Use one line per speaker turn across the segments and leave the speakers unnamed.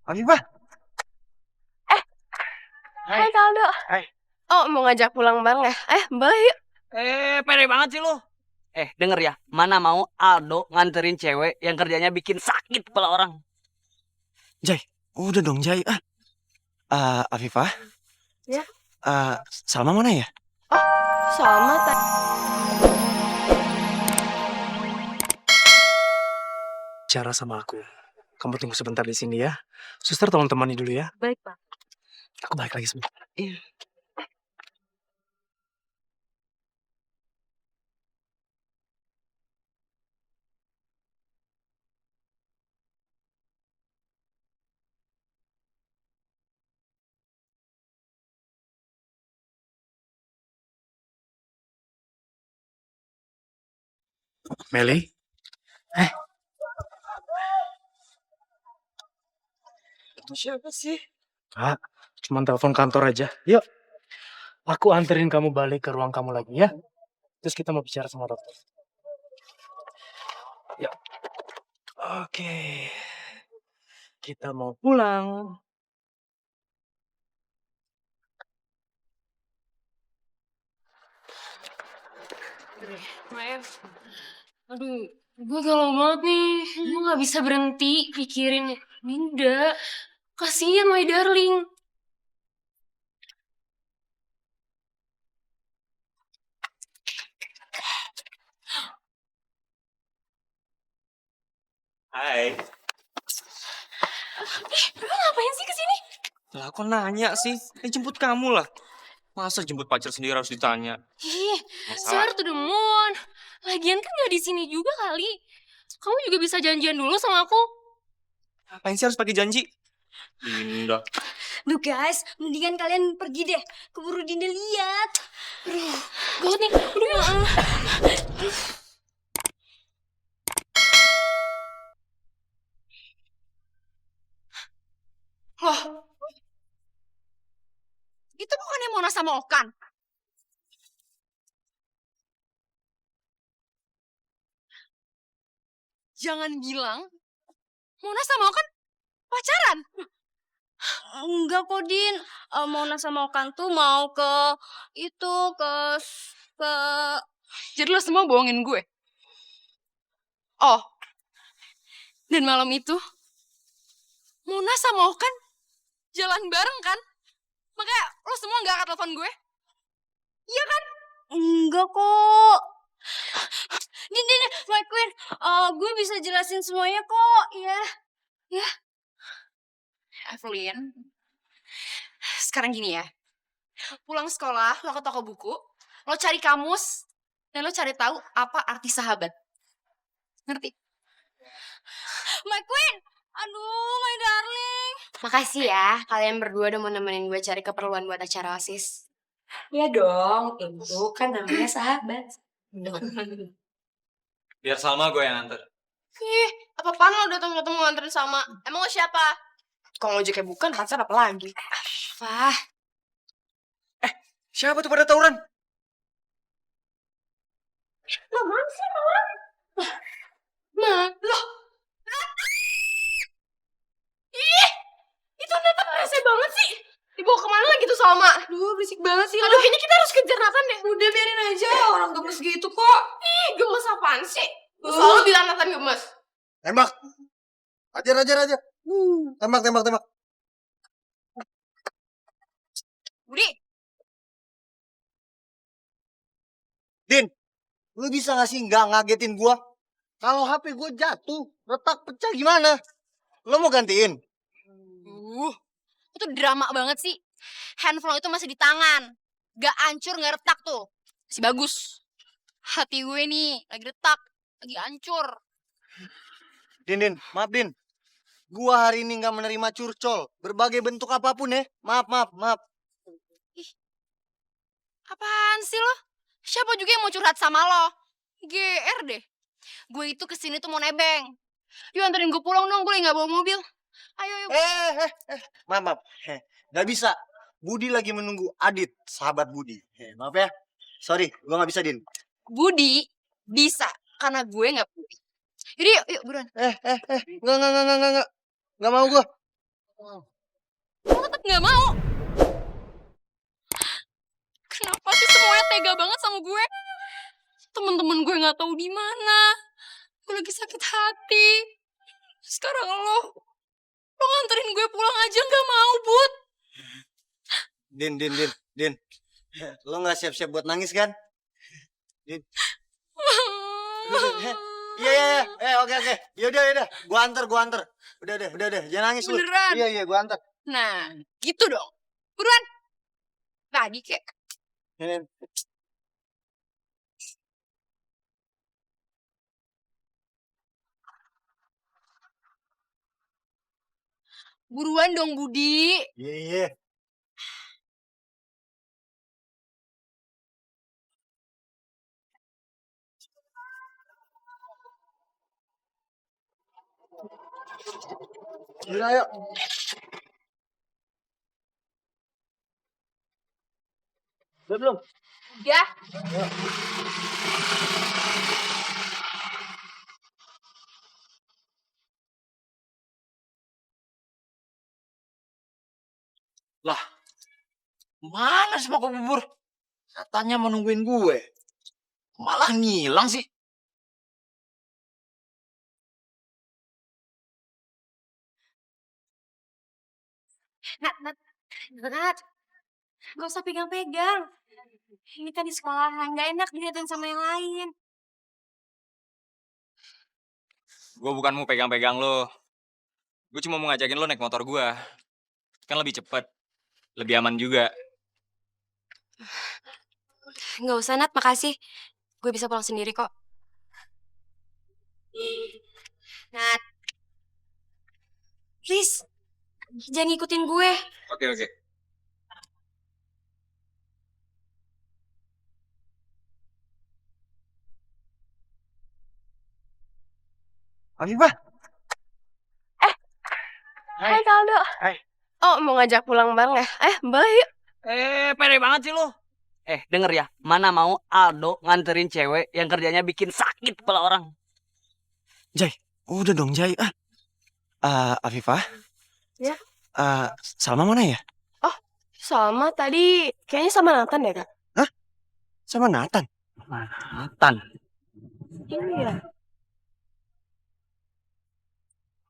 Afifah.
Eh, hai Kaldo.
Hai.
Oh, mau ngajak pulang Bang ya? Boleh yuk.
Pede banget sih lu. Denger ya, mana mau Aldo nganterin cewek yang kerjanya bikin sakit kepala orang.
Jai, udah dong Jai. Afifah.
Ya.
Salma mana ya?
Oh, Salma tadi.
Bicara sama aku. Kamu tunggu sebentar di sini ya. Suster tolong temani dulu ya.
Baik, Pak.
Aku balik lagi sebentar.
Iya.
Meli?
Itu siapa sih?
Kak, cuma telepon kantor aja. Yuk. Aku anterin kamu balik ke ruang kamu lagi ya. Terus kita mau bicara sama dokter. Yuk. Oke. Kita mau pulang.
Maaf. Aduh, gue galau banget nih. Gue gak bisa berhenti pikirin Linda. Kasian, my darling.
Hai.
Lu ngapain sih kesini?
Lah aku nanya sih, jemput kamu lah. Masa jemput pacar sendiri harus ditanya?
Ih,
Masalah.
swear to the moon. Lagian kan gak di sini juga kali. Kamu juga bisa janjian dulu sama aku.
Ngapain sih harus pakai janji? Dinda.
Duh guys, mendingan kalian pergi deh. Keburu Dinda lihat.
Gawat nih. Udah ya.
Loh, itu bukannya Mona sama Okan? Jangan bilang Mona sama Okan pacaran. Enggak kok, Din. Mona sama Okan tuh mau ke
Jadi lo semua bohongin gue? Oh. Dan malam itu, Mona sama Okan jalan bareng kan? Makanya lo semua gak angkat telepon gue? Iya kan?
Enggak kok. Din, my queen. Gue bisa jelasin semuanya kok, ya. Ya.
Evelyn, sekarang gini ya. Pulang sekolah, lo ke toko buku, lo cari kamus, dan lo cari tahu apa arti sahabat. Ngerti?
My queen. Aduh, my darling.
Makasih ya, kalian berdua udah mau nemenin gue cari keperluan buat acara OSIS.
Ya dong, itu kan namanya sahabat.
Biar Salma gue yang antar.
Ih, apa-apaan lo datang-datang nganterin sama? Emang lo siapa? Kalau ngojeknya bukan, pacar apa lagi?
Wah,
Siapa tuh pada tawuran?
loh. Ih, itu Nathan rese banget sih.
Dibawa kemana lagi tuh Salma?
Aduh, berisik banget sih.
Aduh, kayaknya kita harus kejar Nathan deh.
Udah biarin aja, orang gemes gitu kok.
Ih, gemes apaan sih? Lu selalu bilang Nathan gemes.
Tembak. Ajar. Tembak.
Budi,
Din, lu bisa gak sih nggak ngagetin gua? Kalau HP gua jatuh, retak pecah gimana? Lo mau gantiin?
itu drama banget sih. Handphone lo itu masih di tangan. Gak hancur, gak retak tuh. Masih bagus. Hati gue nih, lagi retak. Lagi hancur.
Din, maaf Din. Gua hari ini nggak menerima curcol, berbagai bentuk apapun ya. Maaf.
Apaan sih lo? Siapa juga yang mau curhat sama lo? GR deh. Gue itu kesini tuh mau nebeng. Yuk anterin gue pulang dong, gue lagi gak bawa mobil. Ayo.
Maaf. Gak bisa. Budi lagi menunggu Adit, sahabat Budi. Maaf ya. Sorry, gua nggak bisa Din.
Budi bisa, karena gue gak Budi. Yaudah yuk buruan.
Nggak mau gua.
Lo tetap nggak mau. Kenapa sih semuanya tega banget sama gue? Temen-temen gue nggak tahu di mana. Gue lagi sakit hati. Sekarang lo nganterin gue pulang aja nggak mau, Bud.
Din. Lo nggak siap-siap buat nangis kan? Din. Iya. Oke. Yaudah. Gua anter. Udah deh. Jangan nangis lu.
Beneran?
Iya, gua anter.
Nah, gitu dong. Buruan. Tadi kek.
Ini.
Buruan dong, Budi.
Iya. Udah, ayo. Udah belum?
Udah.
Mana sih mau bubur? Katanya mau nungguin gue. Malah ngilang sih.
Nat, gak usah pegang-pegang. Ini kan di sekolahan, gak enak dilihatin sama yang lain.
Gue bukan mau pegang-pegang lo. Gue cuma mau ngajakin lo naik motor gue. Kan lebih cepet. Lebih aman juga.
Gak usah, Nat, makasih. Gue bisa pulang sendiri kok. Nat, please, jangan ngikutin gue.
Oke.
Afifah.
Hai, Kaldo.
Hai.
Oh, mau ngajak pulang bareng ya? Boleh yuk.
Pede banget sih lu. Denger ya, mana mau Aldo nganterin cewek yang kerjanya bikin sakit kepala orang.
Jai, udah dong Jai. Afifah.
Ya?
Salma mana ya?
Sama tadi, kayaknya sama Nathan deh, Kak.
Sama Nathan.
Nathan.
Iya.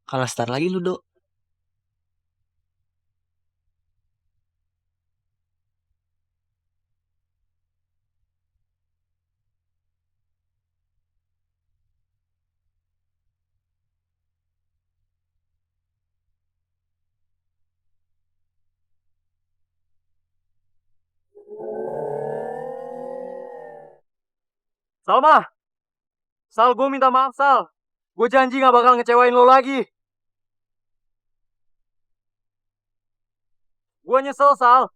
Kalah start lagi lu, Dok.
Salma! Sal, gue minta maaf, Sal. Gue janji gak bakal ngecewain lo lagi. Gue nyesel, Sal.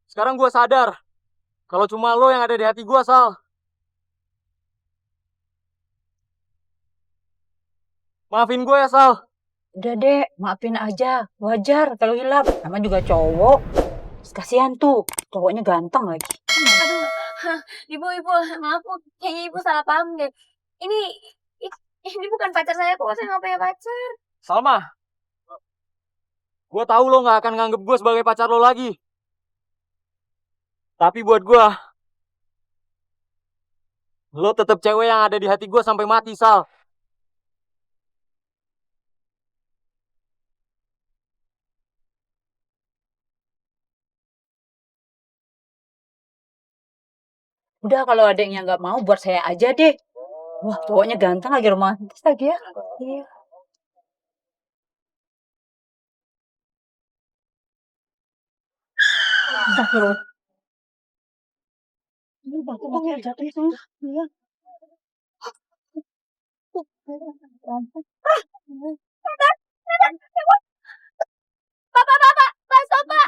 Sekarang gue sadar kalau cuma lo yang ada di hati gue, Sal. Maafin gue ya, Sal.
Udah dek, maafin aja. Wajar kalau hilap. Nama juga cowok. Terus kasihan tuh, cowoknya ganteng lagi.
Aduh, ibu, maaf, kayaknya ibu salah paham deh. Ini, ini bukan pacar saya kok, saya nggak punya pacar.
Salma, gue tahu lo gak akan nganggep gue sebagai pacar lo lagi. Tapi buat gue, lo tetap cewek yang ada di hati gue sampai mati, Sal.
Udah kalau adiknya nggak mau, buat saya aja deh. Wah, cowoknya ganteng lagi, romantis lagi ya. Iya. Astagfirullah. Ini batu jatuh itu. Iya.
Pak, stop, Pak.